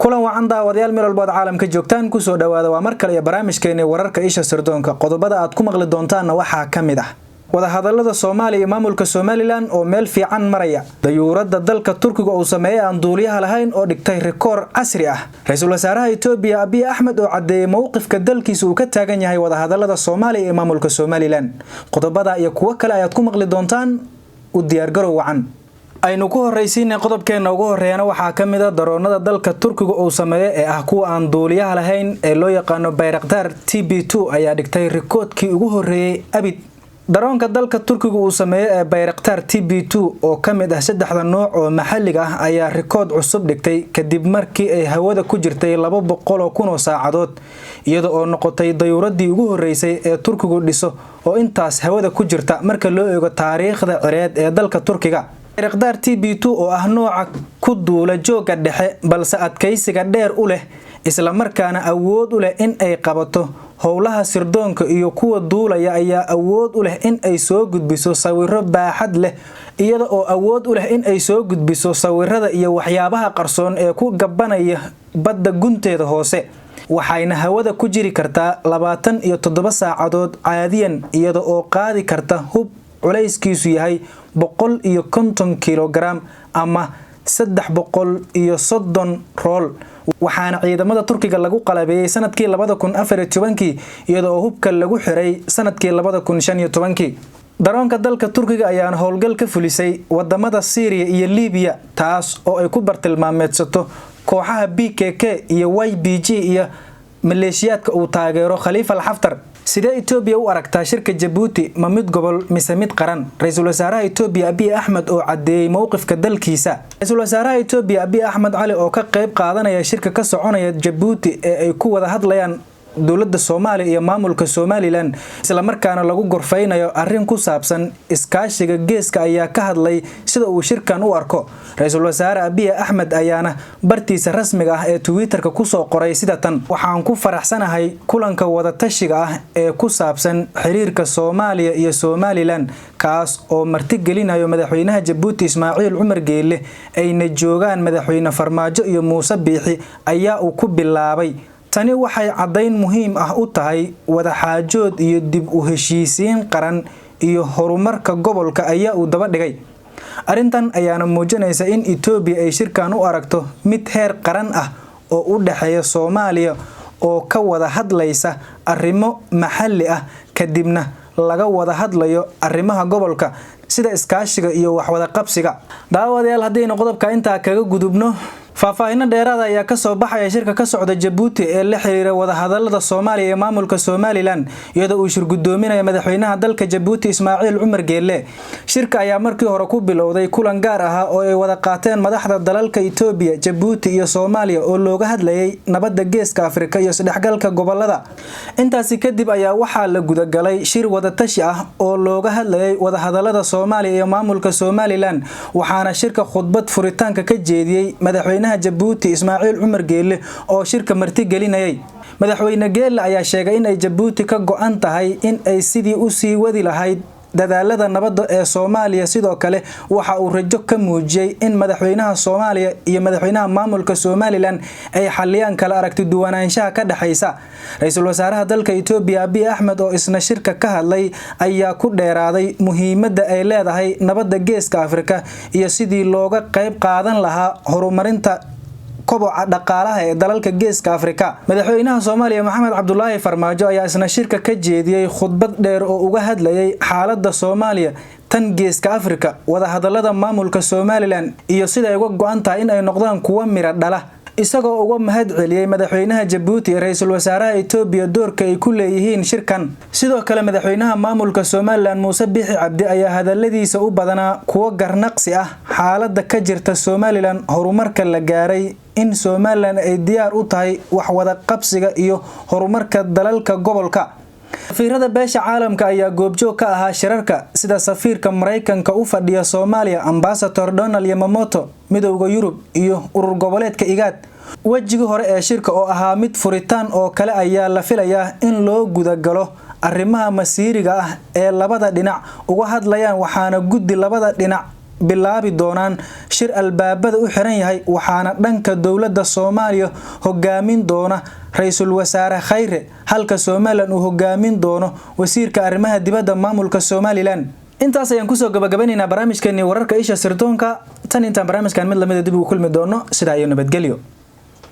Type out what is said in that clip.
kulan wacan daawadayaal meel walba caalamka joogtaan ku soo dhawaada waa mar kale barnaamijkeena wararka isha sirdoonka qodobada aad ku maqli doontaan waxa kamid ah wada hadallada Soomaaliya iyo maamulka Somaliland oo meel fiican maraya dayuurada dalka Turkiga oo sameeyay aan duuliyaha lahayn oo dhigtay rikoor casri ah ra'iisul wasaaraha itoobiya abiye ahmed oo cadeeyay mowqifka dalkiisa uu ka taagan yahay wada hadallada Soomaaliya iyo maamulka Somaliland qodobada iyo kuwa kale ayaad ku maqli doontaan u diyaar garow wacan aynu ku horeysiinay qodobkeena ugu horeeyana waxa kamid ah daroonada dalka Turkiga oo sameeyay ee ah kuwa aan duuliyaha lahayn ee loo yaqaan Bayraktar TB2 ayaa dhigtay rikoodkii ugu horeeyay abid daroonka dalka Turkiga uu sameeyay ee Bayraktar TB2 oo kamid ah saddexda nooc oo maxalliga ah ayaa rikood cusub dhigtay kadib markii ay hawada ku jirtay 200,000 saacadood iyada oo noqotay dayuuradii ugu horeysay ee Turkigu dhiso oo intaas hawada ku jirta marka loo eego taariikhda cireed ee dalka Turkiga Bayraktar TB2 oo ah nooca ku duula jooga dhexe balse adkaysiga dheer u leh isla markaana awood u leh in ay qabato howlaha sirdoonka iyo kuwa duulaya ayaa awood u leh in ay soo gudbiso sawirro baaxad leh iyada oo awood u leh in ay soo gudbiso sawirrada iyo waxyaabaha qarsoon ee ku gabanaya badda gunteeda hoose waxayna hawada ku jiri kartaa 27 saacadood caadiyan iyada oo qaadi karta hub culayskiisu yahay 150 kilogram ama 330 rool waxaana ciidamada Turkiga lagu qalabeeyay sanadkii 2014 iyadoo hubka lagu xiray sanadkii 2015 daroonka dalka Turkiga ayaa howlgal ka fulisay wadamada Syria iyo Liibiya taas oo ay ku bartilmaameedsato kooxaha PKK iyo YPG iyo maleeshiyaadka uu taageero Khalifa al-Haftar sidee itoobiya u aragtaa shirka Djibouti ma mid gobol mise mid qaran ra'iisul wasaaraha itoobiya abiye ahmed oo cadeeyay mowqifka dalkiisa ra'iisul wasaaraha itoobiya abiye ahmed ali oo ka qayb qaadanaya shirka ka soconaya Djibouti ee ay ku wada hadlayaan dawladda Soomaaliya iyo maamulka Somaliland isla markaana lagu gorfeynayo arrin ku saabsan iskaashiga geeska ayaa ka hadlay sida uu shirkan u arko ra'iisul wasaare abiye ahmed ayaana bartiisa rasmiga ah ee Twitter-ka ku soo qoray sida tan waxaan ku faraxsanahay kulanka wada tashiga ah ee ku saabsan xiriirka Soomaaliya iyo Somaliland kaas oo marti gelinayo madaxweynaha Djibouti Ismaaciil Umar Geelle ayna joogaan madaxweyne Farmaajo iyo Muuse Biixi ayaa uu ku bilaabay tani waxay cadayn muhiim ah u tahay wada xaajood iyo dib u heshiisiin qaran iyo horumarka gobolka ayaa uu daba dhigay arintan ayaana muujinaysa in Itoobiya ay shirkan u aragto mid heer qaran ah oo u dhaxeeya Soomaaliya oo ka wada hadlaysa arrimo maxalli ah kadibna laga wada hadlayo arrimaha gobolka sida iskaashiga iyo wax wada qabsiga daawadayaal hadayna qodobka inta kaga gudubno faahfaahin dheeraad ah ayaa ka soo baxaya shirka ka socda Djibouti ee la xiriira wada hadallada Soomaaliya iyo maamulka Somaliland iyadoo uu shir gudoominayo madaxweynaha dalka Djibouti Ismaaciil Umar Geelle shirka ayaa markii hore ku bilowday kulan gaar ah oo ay wada qaateen madaxda dalalka Itoobiya Djibouti iyo Soomaaliya oo looga hadlayay nabadda geeska Afrika iyo isdhexgalka gobolada intaasi kadib ayaa waxaa la gudagalay shir wada tashi ah oo looga hadlayay wada hadallada Soomaaliya iyo maamulka Somaliland waxaana shirka khudbad furitaanka ka jeediyay madaxweynaha Djibouti Ismaaciil Umar Geelle oo shirka marti gelinayay madaxweyne Geelle ayaa sheegay in ay Djibouti ka go'an tahay in ay sidii u sii wadi lahayd dadaalada nabadda ee Soomaaliya sidoo kale waxa uu rajo ka muujiyay in madaxweynaha Soomaaliya iyo madaxweynaha maamulka Somaliland ay xaliyaan kala aragti duwanaanshaha ka dhaxaysa ra'iisul wasaaraha dalka Itoobiya abiye ahmed oo isna shirka ka hadlay ayaa ku dheeraaday muhiimadda ay leedahay nabadda geeska Afrika iyo sidii looga qayb qaadan lahaa horumarinta koboca dhaqaalaha ee dalalka geeska Afrika madaxweynaha Soomaaliya Maxamed Cabdullaahi Farmaajo ayaa isna shirka ka jeediyay khudbad dheer oo uga hadlayay xaaladda Soomaaliya tan geeska Afrika wada hadallada maamulka Somaliland iyo sida ay uga go'an tahay in ay noqdaan kuwa mira dhala isagoo uga mahad celiyay madaxweynaha Djibouti iyo ra'iisul wasaaraha Itoobiya doorka ay ku leeyihiin shirkan sidoo kale madaxweynaha maamulka Somaliland Muuse Biixi Cabdi ayaa hadalladiisa u badanaa kuwa garnaqsi ah xaaladda ka jirta Somaliland horumarka la gaaray in Somaliland ay diyaar u tahay wax wada qabsiga iyo horumarka dalalka gobolka safiirada beesha caalamka ayaa goobjoog ka ahaa shirarka sida safiirka Mareykanka u fadhiya Soomaaliya Ambassador Donald Yamamoto midowga Yurub iyo urur goboleedka IGAD wajigii hore ee shirka oo ahaa mid furitaan oo kale ayaa la filayaa in loo gudagalo arrimaha masiiriga ah ee labada dhinac uga hadlayaan waxaana guddi labada dhinac bilaabi doonaan shir albaabada u xiran yahay waxaana dhanka dowladda Soomaaliya hogaamin doona ra'iisul wasaare Khayre halka Somaliland uu hogaamin doono wasiirka arrimaha dibadda maamulka Somaliland. intaas ayaan ku soo gabagabaynaynaa barnaamijkeennii wararka isha sirdoonka tan intaan barnaamijkan mid lamid ah dib ugu kulmi doono sida ay nabadgelyo.